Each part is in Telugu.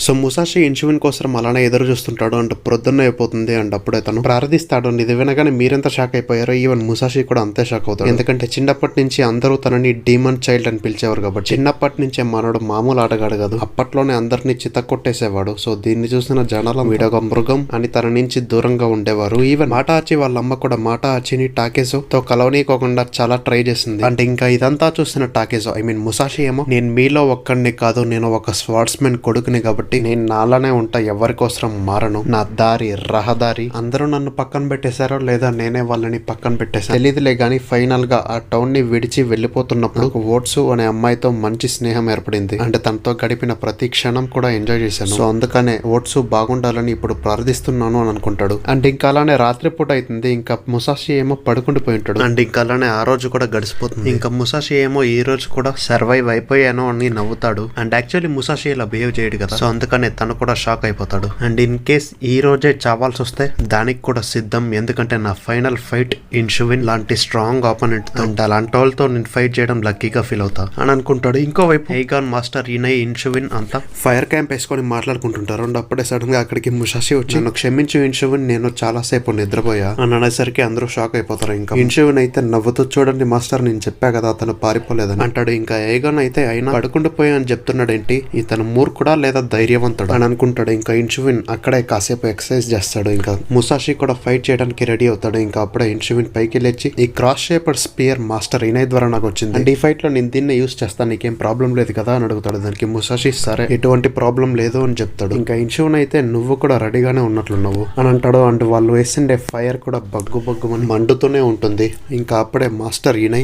సో ముసాషి ఇన్షువిన్ కోసం అలానే ఎదురు చూస్తుంటాడు అండ్ ప్రొద్దున్న అయిపోతుంది అండ్ అప్పుడే తను ప్రార్థిస్తాడు. ఇది వినగానే మీరెంత షాక్ అయిపోయారో ఈవెన్ ముసాషి కూడా అంతే షాక్ అవుతాడు. ఎందుకంటే చిన్నప్పటి నుంచి అందరూ తనని డీమన్ చైల్డ్ అని పిలిచేవారు కాబట్టి చిన్నప్పటి నుంచే మనోడు మామూలు ఆటగాడు కాదు, అప్పట్లోనే అందరినీ చితక్కొట్టేసేవాడు. సో దీన్ని చూసిన జనాలు వీడొక మృగం అని తన నుంచి దూరంగా ఉండేవారు. ఈవెన్ మాటాచి వాళ్ళ అమ్మ కూడా మాటాచిని టాకేజో తో కలవనీయకోకుండా చాలా ట్రై చేసింది. అంటే ఇంకా ఇదంతా చూసిన టాకేజో ముసాషి ఏమో నేను మీలో ఒక్కడిని కాదు, నేను ఒక స్వార్ట్స్మెన్ కొడుకుని కాబట్టి నేను నాలానే ఉంటా, ఎవరి కోసం మారను, నా దారి రహదారి. అందరూ నన్ను పక్కన పెట్టేశారో లేదా నేనే వాళ్ళని పక్కన పెట్టేశాను తెలియదులే గానీ ఫైనల్ గా ఆ టౌన్ ని విడిచి వెళ్లిపోతున్నప్పుడు ఓట్సు అనే అమ్మాయితో మంచి స్నేహం ఏర్పడింది. అంటే తనతో గడిపిన ప్రతి క్షణం కూడా ఎంజాయ్ చేశాను. సో అందుకనే ఓట్సు బాగుండాలని ఇప్పుడు ప్రార్థిస్తున్నాను అని అనుకుంటాడు. అండ్ ఇంకా అలానే రాత్రిపూట అవుతుంది. ఇంకా ముసాషి ఏమో పడుకుండిపోయి ఉంటాడు. అండ్ ఇంకా అలానే ఆ రోజు కూడా గడిచిపోతుంది. ఇంకా ముసాషి ఏమో ఈ రోజు కూడా సర్వైవ్ అయిపోయాను అని నవ్వుతాడు. అండ్ యాక్చువల్లీ ముసాషి ఇలా బిహేవ్ చేయడు కదా, సో అందుకనే తను కూడా షాక్ అయిపోతాడు. అండ్ ఇన్ కేస్ ఈ రోజే చావాల్సి వస్తే దానికి కూడా సిద్ధం, ఎందుకంటే నా ఫైనల్ ఫైట్ ఇన్షువిన్ లాంటి స్ట్రాంగ్ ఆపోనెంట్ తో, అండ్ అలాంటి వాళ్ళతో నేను ఫైట్ చేయడం లక్కీగా ఫీల్ అవుతా అని అనుకుంటాడు. ఇంకోవైపు హైగాన్ మాస్టర్ ఈనై ఇన్షువిన్ అంతా ఫైర్ క్యాంప్ వేసుకొని మాట్లాడుకుంటుంటారు. అండ్ అప్పుడే సడన్ గా అక్కడికి ముసాషి వచ్చి నన్ను క్షమించు ఇన్షువిన్, నేను చాలా సేపు నిద్రపోయా అని అనేసరికి అందరూ షాక్ అయిపోతారు. ఇంకా ఇన్షువిన్ అయితే నవ్వుతూ చూడండి మాస్టర్, నేను చెప్పా కదా అతను పారిపోలేదని అంటాడు. ఇంకా హైగాన్ అయితే అయినా పడుకుండిపోయా అని చెప్తున్నాడు ఏంటి, ఇతను మూర్ఖుడా లేదా ధైర్యవంతుడు అని అనుకుంటాడు. ఇంకా ఇన్షువిన్ అక్కడే కాసేపు ఎక్సర్సైజ్ చేస్తాడు. ఇంకా ముసాషి కూడా ఫైట్ చేయడానికి రెడీ అవుతాడు. ఇంకా అప్పుడే ఇన్షువిన్ పైకి లేచి ఈ క్రాస్ షేపర్ స్పియర్ మాస్టర్ ఈనై ద్వారా నాకు వచ్చింది అండ్ ఈ ఫైట్ లో నేను దీన్ని యూస్ చేస్తాను, నీకేం ప్రాబ్లం లేదు కదా అని అడుగుతాడు. దానికి ముసాషి సరే ఎటువంటి ప్రాబ్లం లేదు అని చెప్తాడు. ఇంకా ఇన్షువిన్ అయితే నువ్వు కూడా రెడీగానే ఉన్నట్లున్నావు అని అంటాడు. అండ్ వాళ్ళు వేసిండే ఫైర్ కూడా బగ్గుమని మండుతూనే ఉంటుంది. ఇంకా అప్పుడే master ఈనై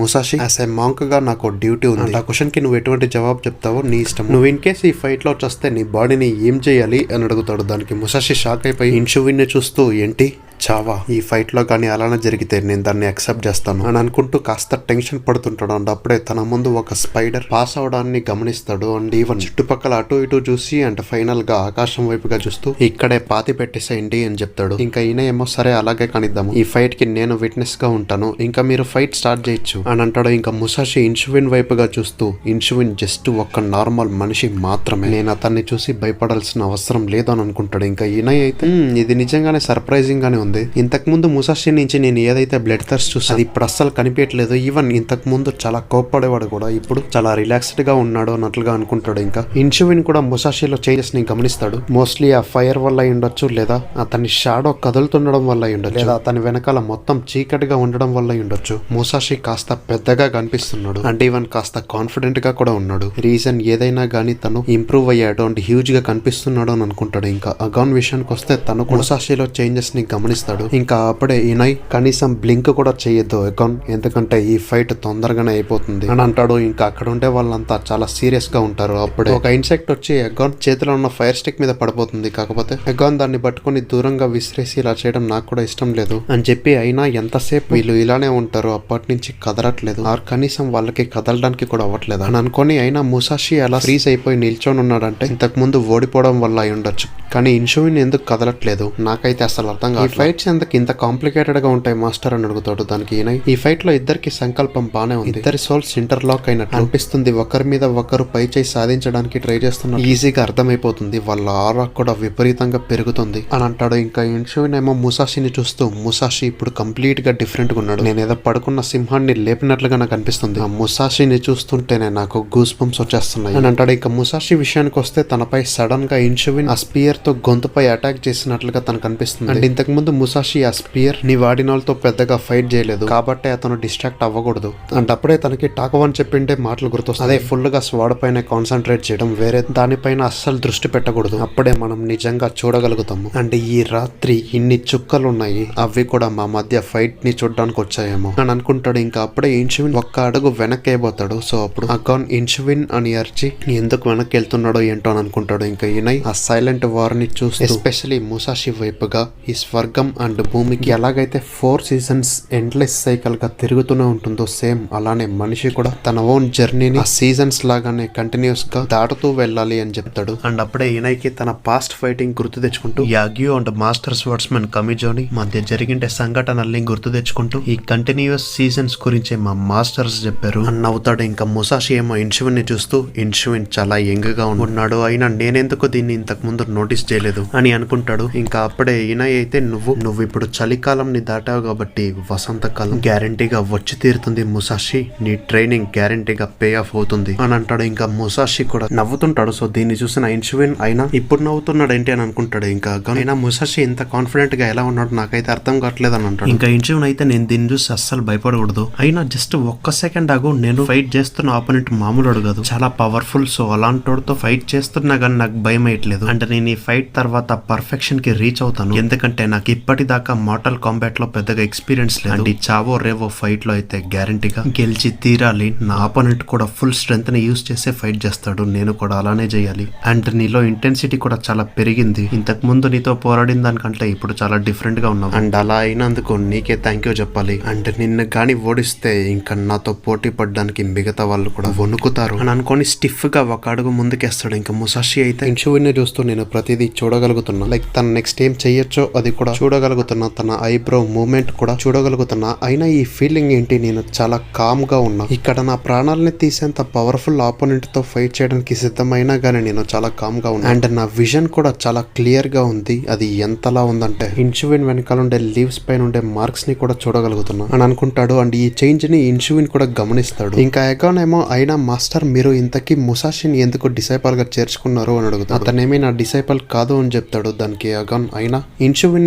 Musashi as a monk గా నాకు డ్యూటీ ఉంది, ఆ క్వశ్చన్ కి నువ్వు ఎటువంటి జవాబు చెప్తావో నీ ఇష్టం, నువ్వు ఇన్ కేస్ ఈ ఫైట్ లో వస్తే నీ బాడీని ఏం చేయాలి అని అడుగుతాడు. దానికి ముసాషి షాక్ అయిపోయి ఇన్షువిన్ ని చూస్తూ ఏంటి చావా, ఈ ఫైట్ లో కానీ అలానే జరిగితే నేను దాన్ని యాక్సెప్ట్ చేస్తాను అని అనుకుంటూ కాస్త టెన్షన్ పడుతుంటాడు. అండ్ అప్పుడే తన ముందు ఒక స్పైడర్ పాస్ అవడాన్ని గమనిస్తాడు. అండ్ ఈవెన్ చుట్టుపక్కల అటు ఇటు చూసి అంటే ఫైనల్ గా ఆకాశం వైపుగా చూస్తూ ఇక్కడే పాతి పెట్టేసేయండి అని చెప్తాడు. ఇంకా ఈయన ఏమో సరే అలాగే కానిద్దాము, ఈ ఫైట్ కి నేను విట్నెస్ గా ఉంటాను, ఇంకా మీరు ఫైట్ స్టార్ట్ చేయొచ్చు అని అంటాడు. ఇంకా ముసాషి ఇన్షువిన్ వైపుగా చూస్తూ ఇన్షువిన్ జస్ట్ ఒక నార్మల్ మనిషి మాత్రమే, నేను అతన్ని చూసి భయపడాల్సిన అవసరం లేదు అని అనుకుంటాడు. ఇంకా ఈయన అయితే ఇది నిజంగానే సర్ప్రైజింగ్ గానే ఉంది. ఇంతకు ముందు ముసాషి నుంచి నేను ఏదైతే బ్లడ్ థర్స్ట్ చూసి అది ఇప్పుడు అస్సలు కనిపించట్లేదు. ఈవెన్ ఇంతకు ముందు చాలా కోప్పడేవాడు కూడా ఇప్పుడు చాలా రిలాక్స్డ్ గా ఉన్నాడు అన్నట్లుగా అనుకుంటాడు. ఇంకా ఇన్షువిన్ కూడా ముసాషిలో చేంజెస్ ని గమనిస్తాడు. మోస్ట్లీ ఆ ఫైర్ వల్ల ఉండొచ్చు, లేదా అతని షాడో కదులుతుండడం వల్ల ఉండొచ్చు, లేదా అతని వెనకాల మొత్తం చీకటిగా ఉండడం వల్ల ఉండొచ్చు. ముసాషి కాస్త పెద్దగా కనిపిస్తున్నాడు అండ్ ఈవెన్ కాస్త కాన్ఫిడెంట్ గా కూడా ఉన్నాడు. రీజన్ ఏదైనా గానీ తను ఇంప్రూవ్ అయ్యాడు అండ్ హ్యూజ్ గా కనిపిస్తున్నాడు అని అనుకుంటాడు. ఇంకా అగాన్ విషయానికి వస్తే తను ముసాషిలో చేంజెస్ ని గమనిస్తాడు. ఇంకా అప్పుడే ఈనై కనీసం బ్లింక్ కూడా చేయొద్దు అగాన్, ఎందుకంటే ఈ ఫైట్ తొందరగానే అయిపోతుంది అని అంటాడు. ఇంకా అక్కడ ఉండే వాళ్ళంతా చాలా సీరియస్ గా ఉంటారు. అప్పుడే ఒక ఇన్సెక్ట్ వచ్చి అగాన్ చేతిలో ఉన్న ఫైర్ స్టిక్ మీద పడిపోతుంది. కాకపోతే అగాన్ దాన్ని పట్టుకుని దూరంగా విసిరేసి ఇలా చేయడం నాకు కూడా ఇష్టం లేదు అని చెప్పి అయినా ఎంతసేపు వీళ్ళు ఇలానే ఉంటారు, అప్పటి నుంచి కదలట్లేదు ఆర్ కనీసం వాళ్ళకి కదలడానికి కూడా అవ్వట్లేదు అని అనుకొని అయినా ముసాషి అలా ఫ్రీజ్ అయిపోయి నిల్చొని ఉన్నాడంటే ఇంతకు ముందు ఓడిపోవడం వల్ల అయి ఉండొచ్చు. కానీ ఇన్షువిన్ ఎందుకు కదలట్లేదు నాకైతే అసలు అర్థం కాదు. ఫైట్స్ ఎందుకు ఇంత కాంప్లికేటెడ్ గా ఉంటాయి మాస్టర్ అని అడుగుతాడు. దానికి ఈయన ఈ ఫైట్ లో ఇద్దరికి సంకల్పం బానే ఉంది, ఇద్దరి సోల్స్ ఇంటర్లాక్ అయినట్టు అనిపిస్తుంది, ఒకరి మీద ఒకరు పై చేయి సాధించడానికి ట్రై చేస్తున్నారు, ఈజీగా అర్థమైపోతుంది, వాళ్ళ ఆరా కూడా విపరీతంగా పెరుగుతుంది అని అంటాడు. ఇంకా ఇన్షువిన్ ఏమో ముసాషిని చూస్తూ ముసాషి ఇప్పుడు కంప్లీట్ గా డిఫరెంట్ గా ఉన్నాడు, నేను ఏదో పడుకున్న సింహాన్ని లేపినట్లుగా నాకు అనిపిస్తుంది, ఆ ముసాషిని చూస్తుంటేనే నాకు గూస్ బంప్స్ వచ్చేస్తున్నాయి అని అంటాడు. ఇక ముసాషి విషయానికి వస్తే తనపై సడన్ గా ఇన్షువిన్ ఆ స్పియర్ తో గొంతుపై అటాక్ చేసినట్లుగా తనకు అనిపిస్తుంది. అండ్ ఇంతకు ముందు ముసాషి ఆ స్పియర్ ని వాడిన వాళ్ళతో పెద్దగా ఫైట్ చేయలేదు కాబట్టి అతను డిస్ట్రాక్ట్ అవ్వకూడదు. అండ్ అప్పుడే తనకి టాకవన్ చెప్పిండే మాటలు గుర్తొస్తాయి, అదే ఫుల్ గా స్వాడ్ పైన కాన్సన్ట్రేట్ చేయడం, వేరే దానిపైన అస్సలు దృష్టి పెట్టకూడదు, అప్పుడే మనం నిజంగా చూడగలుగుతాము. అండ్ ఈ రాత్రి ఇన్ని చుక్కలు ఉన్నాయి, అవి కూడా మా మధ్య ఫైట్ ని చూడడానికి వచ్చాయేమో అని అనుకుంటాడు. ఇంకా అప్పుడే ఇన్షువిన్ ఒక్క అడుగు వెనక్కి అయిపోతాడు. సో అప్పుడు అగాన్ ఇన్షువిన్ అని అరిచి ఎందుకు వెనక్కి వెళ్తున్నాడో ఏంటో అని అనుకుంటాడు. ఇంకా ఈయన ఆ సైలెంట్ వార్ వారిని చూస్తూ ఎస్పెషలీ ముసాషి వైపుగా ఈ స్వర్గం అండ్ భూమికి ఎలాగైతే 4 సీజన్స్ ఎండ్లెస్ సైకిల్ గా తిరుగుతూనే ఉంటుందో సేమ్ అలానే మనిషి కూడా తన ఓన్ జర్నీని సీజన్స్ లాగానే కంటిన్యూస్ గా దాటుతూ వెళ్ళాలి అని చెప్తాడు. అండ్ అప్పుడే ఇనైకి తన పాస్ట్ ఫైటింగ్ గుర్తు తెచ్చుకుంటూ యాగ్యూ అండ్ మాస్టర్ స్వర్డ్స్మెన్ కమిజోని మధ్య జరిగిండే సంఘటనల్ని గుర్తు తెచ్చుకుంటూ ఈ కంటిన్యూస్ సీజన్స్ గురించి మా మాస్టర్స్ చెప్పారు అని నవ్వుతాడు. ఇంకా ముసాషి ఏమో ఇన్షువిన్ ని చూస్తూ ఇన్షువిన్ చాలా యంగ్ గా ఉన్నాడు, అయినా నేనెందుకు దీన్ని ఇంతకు ముందు నోటీస్ చేయలేదు అని అనుకుంటాడు. ఇంకా అప్పుడే ఇనై అయితే నువ్వు ఇప్పుడు చలికాలం ని దాటావు కాబట్టి వసంతకాలం గ్యారంటీగా వచ్చి తీరుతుంది ముసాషి, నీ ట్రైనింగ్ గ్యారంటీగా పే ఆఫ్ అవుతుంది అని అంటాడు. ఇంకా ముసాషి కూడా నవ్వుతుంటాడు. సో దీన్ని చూసిన ఇన్షువిన్ అయినా ఇప్పుడు నవ్వుతున్నాడు ఏంటి అని అనుకుంటాడు. ఇంకా అయినా ముసాషి ఇంత కాన్ఫిడెంట్ గా ఎలా ఉన్నాడు నాకైతే అర్థం కావట్లేదు అని అంటాడు. ఇంకా ఇన్షువిన్ అయితే నేను దీన్ని చూసి అస్సలు భయపడకూడదు, అయినా జస్ట్ ఒక్క సెకండ్ ఆగు, నేను ఫైట్ చేస్తున్న ఆపోనెంట్ మామూలు అడగదు, చాలా పవర్ఫుల్, సో అలాంటితో ఫైట్ చేస్తున్నా కానీ నాకు భయం అయ్యట్లేదు. అంటే నేను ఈ ఫైట్ తర్వాత పర్ఫెక్షన్ కి రీచ్ అవుతాను, ఎందుకంటే నాకు ఇప్పటిదాకా మార్టల్ కాంబాట్ లో పెద్దగా ఎక్స్పీరియన్స్ లేదు. అండ్ ఈ చావో రేవో ఫైట్ లో అయితే గ్యారంటీగా గెలిచి తీరాలి. నా ఆపోనెంట్ కూడా ఫుల్ స్ట్రెంత్ ని యూజ్ చేసే ఫైట్ చేస్తాడు, నేను కూడా అలానే చేయాలి. అండ్ నీలో ఇంటెన్సిటీ కూడా చాలా పెరిగింది, ఇంతకు ముందు నీతో పోరాడిన దానికంటే ఇప్పుడు చాలా డిఫరెంట్ గా ఉన్నావు. అండ్ అలా అయినందుకు నీకే థ్యాంక్ యూ చెప్పాలి. అండ్ నిన్ను గాని ఓడిస్తే ఇంకా నాతో పోటీ పడడానికి మిగతా వాళ్ళు కూడా వణుకుతారు అని అనుకొని స్టిఫ్ గా ఒక అడుగు ముందుకేస్తాడు. ఇంకా ముసాషి అయితే ఇన్షువిన్ ని చూస్తూ నేను ప్రతిదీ చూడగలుగుతున్నా, లైక్ తన నెక్స్ట్ ఏం చెయ్యొచ్చో అది కూడా చూడగలుగుతున్నా, తన ఐబ్రో మూమెంట్ కూడా చూడగలుగుతున్నా, అయినా ఈ ఫీలింగ్ ఏంటి, నేను చాలా కామ్ గా ఉన్నా, ఇక్కడ నా ప్రాణాలని తీసేంత పవర్ఫుల్ ఆపోనెంట్ తో ఫైట్ చేయడానికి సిద్ధమైనా గానీ నేను చాలా కామ్ గా ఉన్నా. అండ్ నా విజన్ కూడా చాలా క్లియర్ గా ఉంది, అది ఎంతలా ఉందంటే ఇన్షువిన్ వెనకాల ఉండే లీవ్స్ పైన ఉండే మార్క్స్ ని కూడా చూడగలుగుతున్నా అని అనుకుంటాడు. అండ్ ఈ చేంజ్ ని ఇన్షువిన్ కూడా గమనిస్తాడు. ఇంకా ఎగాన్ ఏమో అయినా మాస్టర్ మీరు ఇంతకీ ముసాషిని ఎందుకు డిసైపల్ గా చేర్చుకున్నారు అని అడుగుతాడు. అతనేమీ నా డిసైపల్ కాదు అని చెప్తాడు. దానికి అగాన్ అయినా ఇన్షువిన్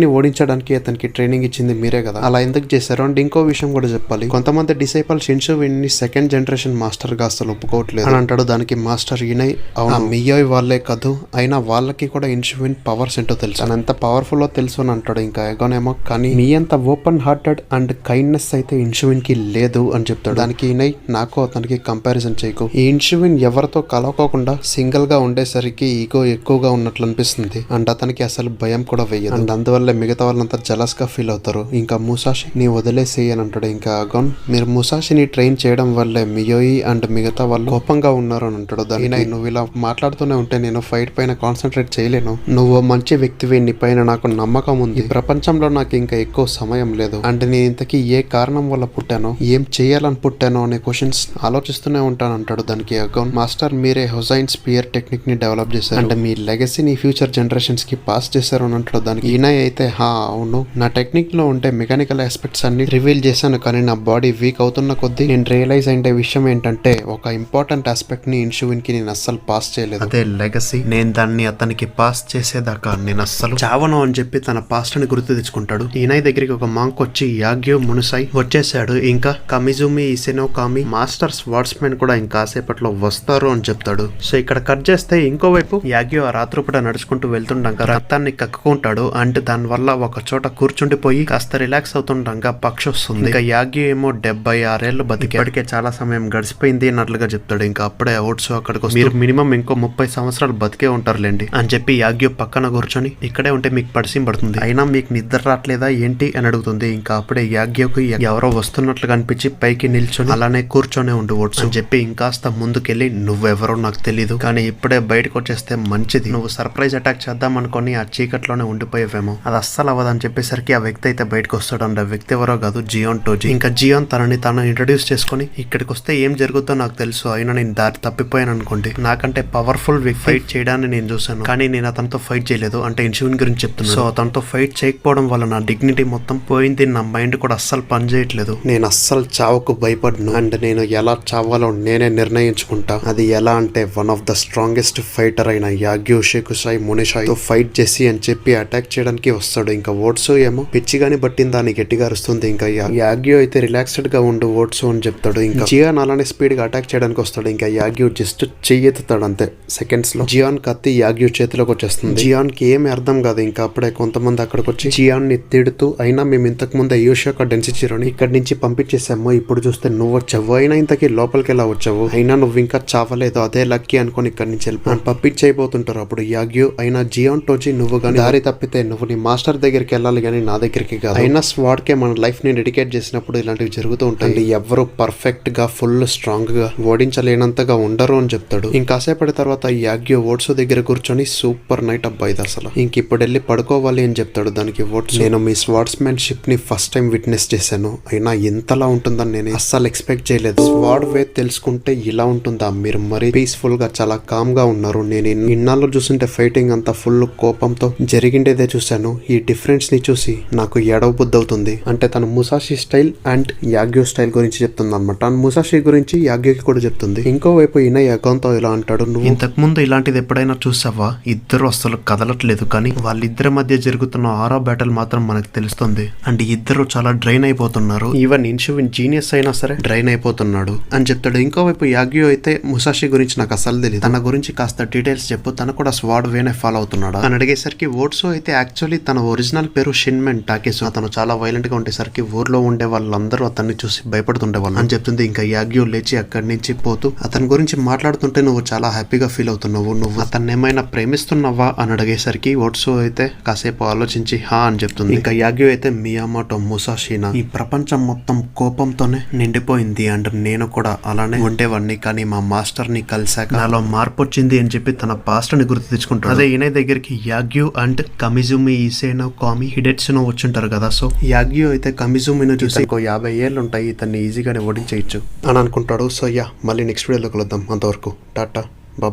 ని ఓడించడానికి అతనికి ట్రైనింగ్ ఇచ్చింది మీరే కదా, అలా ఎందుకు చేశారు. అండ్ ఇంకో విషయం కూడా చెప్పాలి, కొంతమంది డిసైపల్స్ ఇన్షువిన్ ని సెకండ్ జనరేషన్ మాస్టర్ గా అసలు ఒప్పుకోవట్లేదు అని అంటాడు. దానికి మాస్టర్ ఇనై అవునా మియోయ్ వాళ్ళే కాదు, అయినా వాళ్ళకి కూడా ఇన్షువిన్ పవర్స్ ఏంటో తెలుసు, అని ఎంత పవర్ఫుల్ తెలుసు అని అంటాడు. ఇంకా ఎగాన్ ఏమో కానీ మీ అంత ఓపెన్ హార్టెడ్ అండ్ కైండ్నెస్ అయితే ఇన్షువిన్ కి లేదు అని చెప్తాడు. దానికి ఇనై నాకు అతనికి కంపారిజన్ చేయకు, ఈ ఇన్షువిన్ ఎవరితో కలవకోకుండా సింగిల్ గా ఉండేసరికి ఈగో ఎక్కువగా ఉన్నట్లు అనిపిస్తుంది. అండ్ అతనికి అసలు భయం కూడా వేయదు. అండ్ అందువల్ల మిగతా వాళ్ళంతా జలస్ గా ఫీల్ అవుతారు. ఇంకా ముసాషి నీ వదిలేసేయి అని అంటాడు. ఇంకా అగాన్ మీరు ముసాషిని ట్రైన్ చేయడం వల్లే మియోయి అండ్ మిగతా వాళ్ళు కోపంగా ఉన్నారు అని అంటాడు. దాని నువ్వు ఇలా మాట్లాడుతూనే ఉంటే నేను ఫైట్ పైన కాన్సన్ట్రేట్ చేయలేను, నువ్వు మంచి వ్యక్తివి, నీ పైన నాకు నమ్మకం ఉంది, ఈ ప్రపంచంలో నాకు ఇంకా ఎక్కువ సమయం లేదు, అండ్ నేను ఇంతకీ ఏ కారణం వల్ల పుట్టానో ఏం చేయాలని పుట్టానో అనే క్వశ్చన్స్ ఆలోచిస్తూనే ఉంటాను అంటాడు. దానికి అగాన్ మాస్టర్ మీరే హొజైన్ స్పియర్ టెక్నిక్ ని డెవలప్ చేశారు అండ్ మీ లెగసీని ఫ్యూచర్ జనరేషన్స్ కి పాస్ చేశారు అని అంటాడు. దానికి ఈనై అయితే అవును, నా టెక్నిక్ లో ఉండే మెకానికల్ ఆస్పెక్ట్స్ అన్ని రివీల్ చేశాను, కానీ నా బాడీ వీక్ అవుతున్న కొద్దీ నేను రియలైజ్ అయ్యే విషయం ఏంటంటే ఒక ఇంపార్టెంట్ ఆస్పెక్ట్ ని ఇన్షువిన్ కి నేను అస్సలు పాస్ చేయలేదు, అదే లెగసీ. నేను దాన్ని అతనికి పాస్ చేసేదాకా నేను అస్సలు చావను అని చెప్పి తన పాస్ట్ ని గుర్తు తెచ్చుకుంటాడు. ఈనై దగ్గరికి ఒక మాంక్ వచ్చి యాగ్యో మునుసై వచ్చేసాడు, ఇంకా కమిజుమి ఇసెనో కామి మాస్టర్ స్వార్డ్స్మెన్ కూడా ఇంకాసేపట్లో వస్తారు అని చెప్తాడు. సో ఇక్కడ కట్ చేస్తే ఇంకోవైపు యాగ్యో ఆ రాత్రిపూట నడుచుకుంటూ వెళ్తుండగా రక్తాన్ని కక్కుకుంటాడు. అండ్ దాని వల్ల ఒక చోట కూర్చుండిపోయి కాస్త రిలాక్స్ అవుతుండగా పక్షి వస్తుంది. ఇంకా యాగ్యో ఏమో 76 ఏళ్ళు బతికి ఇప్పటికే చాలా సమయం గడిచిపోయింది అన్నట్లుగా చెప్తాడు. ఇంకా అప్పుడే అవుట్స్ అక్కడికి వస్తే మీరు మినిమం ఇంకో 30 సంవత్సరాలు బతికే ఉంటారులేండి అని చెప్పి యాగ్యో పక్కన కూర్చొని ఇక్కడే ఉంటే మీకు పరిచయం పడుతుంది, అయినా మీకు నిద్ర రావట్లేదా ఏంటి అని అడుగుతుంది. ఇంకా అప్పుడే యాగ్యోకి ఎవరో వస్తున్నట్లుగా అనిపించి పైకి నిల్చొని అలానే కూర్చొని ఉండు ఓట్స్ అని చెప్పి ఇంకాస్త ముందుకెళ్ళి నువ్వెవరో నాకు తెలీదు, కానీ ఇప్పుడే బయటకు వచ్చేస్తే మంచిది, నువ్వు సర్ప్రైజ్ అటాక్ చేద్దాం అనుకుని ఆ చీకట్లోనే ఉండిపోయేవేమో, అది అస్సలు అవ్వదని చెప్పేసరికి ఆ వ్యక్తి అయితే బయటకు వస్తాడు. అండ్ ఆ వ్యక్తి ఎవరో కాదు, జియోన్ టోజీ. ఇంకా జియోన్ తనని తాను ఇంట్రడ్యూస్ చేసుకుని ఇక్కడికి వస్తే ఏం జరుగుతుందో నాకు తెలుసు, అయినా నేను దారి తప్పిపోయాను అనుకోండి, నాకంటే పవర్ఫుల్ ఫైట్ చేయడాన్ని నేను చూసాను, కానీ నేను అతనితో ఫైట్ చేయలేదు అంటే ఇన్షువిన్ గురించి చెప్తున్నాను. సో అతనితో ఫైట్ చేయకపోవడం వల్ల నా డిగ్నిటీ మొత్తం పోయింది, నా మైండ్ కూడా అస్సలు పని చేయట్లేదు, నేను అస్సలు చావుకు భయపడను అండ్ నేను ఎలా చావాలో నేనే నిర్ణయించుకుంటా, అది ఎలా అంటే one of the strongest fighter అయిన యాగ్యో షేకుసాయి మునిషాయ్ తో ఫైట్ చేసి అని చెప్పి అటాక్ చేయడానికి వస్తాడు. ఇంకా ఓట్సు ఏమో పిచ్చిగాని బట్టింది దాన్ని గట్టిగా అరుస్తుంది. ఇంకా యాగ్యో అయితే రిలాక్స్డ్ గా ఉండు ఓట్సు అని చెప్తాడు. ఇంకా జియాన్ అలానే స్పీడ్ గా అటాక్ చేయడానికి వస్తాడు. ఇంకా యాగ్యో జస్ట్ చెయ్యెత్తుతాడు అంతే, సెకండ్స్ లో జియాన్ కత్తి యాగ్యో చేతిలోకి వచ్చేస్తుంది. జియాన్ కి ఏమి అర్థం కాదు. ఇంకా అప్పుడే కొంతమంది అక్కడికి వచ్చి జియాన్ ని తిడుతూ అయినా మేము ఇంతకు ముందు యూషియోకా డెన్సిచిరోని ఇక్కడి నుంచి పంపించేసాము, ఇప్పుడు చూస్తే నువ్వు వచ్చావు, అయినా ఇంతకీ లోపలికి ఎలా వచ్చావు, అయినా నువ్వు ఇంకా చావలేదు, అదే లక్కీ అనుకుని ఇక్కడి నుంచి వెళ్ళిపోయి పంపించైపోతుంటారు. అప్పుడు యాగ్యో అయినా జియాన్ టోజీ నువ్వు గానీ దారి తప్పితే నువ్వు నీ మాస్టర్ దగ్గరికి వెళ్ళాలి గానీ నా దగ్గరికి కాదు. అయినా స్వాడ్ కే మన లైఫ్ ని డెడికేట్ చేసినప్పుడు ఇలాంటివి జరుగుతూ ఉంటాయి. ఎవరు పర్ఫెక్ట్ గా ఫుల్ స్ట్రాంగ్ గా ఓడించలేనంతగా ఉండరు అని చెప్తాడు. ఇంకాసేపటి తర్వాత యాగ్యో ఓట్సో దగ్గర కూర్చొని సూపర్ నైట్ అబ్బాయి అసలు ఇంక ఇప్పుడు వెళ్ళి పడుకోవాలి అని చెప్తాడు. దానికి ఓట్స్, నేను మీ స్వార్డ్స్మెన్షిప్ ని ఫస్ట్ టైం విట్నెస్ చేశాను, అయినా ఎంతలా ఉంటుందని నేను అస్సలు ఎక్స్పెక్ట్ చేయలేదు. స్వాడ్ వే తెలుసుకుంటే ఇలా ఉంటుందా, మీరు మరీ పీస్ఫుల్ గా చాలా కామ్ గా ఉన్నారు. నేను ఇన్నాళ్ళు చూస్తుంటే ఫైటింగ్ అంతా ఫుల్ కోపంతో జరిగిండేదే చూశాను. ఈ డిఫరెన్స్ ని చూసి నాకు ఏడవ బుద్ధి అవుతుంది. అంటే తను ముసాషి స్టైల్ అండ్ యాగ్యో స్టైల్ గురించి చెప్తుంది అనమాట. ముసాషి గురించి యాగ్యోకి కూడా చెప్తుంది. ఇంకోవైపు ఈయన యగంతో ఇలా అంటాడు, నువ్వు ఇంతకు ముందు ఇలాంటిది ఎప్పుడైనా చూసావా? ఇద్దరు అసలు కదలట్లేదు, కానీ వాళ్ళిద్దరి మధ్య జరుగుతున్న ఆరో బ్యాటిల్ మాత్రం మనకు తెలుస్తుంది. అండ్ ఇద్దరు చాలా డ్రైన్ అయిపోతున్నారు. ఈవెన్ ఇన్షువిన్ జీనియస్ అయినా సరే డ్రైన్ అయిపోతున్నాడు అని చెప్తాడు. ఇంకోవైపు యాగ్యో అయితే ముసాషి గురించి నాకు అసలు తెలియదు, తన గురించి కాస్త డీటెయిల్స్ చెప్పు, తను కూడా స్వాడ్ వేనే ఫాలో అవుతున్నాడా అని అడిగేసరికి ఓట్సో అయితే యాక్చువల్లీ తన ఒరిజినల్ పేరు షిన్మెన్ టాకేసు. అతను చాలా వైలెంట్ గా ఉండేసరికి ఊర్లో ఉండే వాళ్ళందరూ అతన్ని చూసి భయపడుతుండేవాళ్ళు అని చెప్తుంది. ఇంకా యాగ్యో లేచి అక్కడి నుంచి పోతూ అతని గురించి మాట్లాడుతుంటే నువ్వు చాలా హ్యాపీగా ఫీల్ అవుతున్నావు, నువ్వు అతన్ని ఏమైనా ప్రేమిస్తున్నావా అని అడిగేసరికి ఓట్సో అయితే కాసేపు ఆలోచించి హా అని చెప్తుంది. ఇంకా యాగ్యో అయితే మియామోటో ముసాషినా ఈ ప్రపంచం మొత్తం కోపంతోనే నిండిపోయింది అండ్ నేను కూడా అలానే ఉండేవాడిని, కానీ మా మాస్టర్ ని కలిసాక నాలో మార్పు వచ్చింది అని చెప్పి తన పాస్ట్ ని గుర్తు తెచ్చుకుంటాడు. అదే ఈయన దగ్గరికి యాగ్యో అండ్ కమిజుమి ఇసేనో కామి హిడెట్సునో వచ్చుంటారు కదా. సో యాగ్యో అయితే కమిజుమిను చూసి 50 ఏళ్ళు ఉంటాయి, ఇతన్ని ఈజీగానే ఓడించేయచ్చు అని అనుకుంటాడు. సో యా, మళ్ళీ నెక్స్ట్ వీడియోలో కలుద్దాం. అంతవరకు టాటా,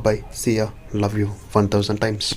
bye, see ya, love you 1000 times.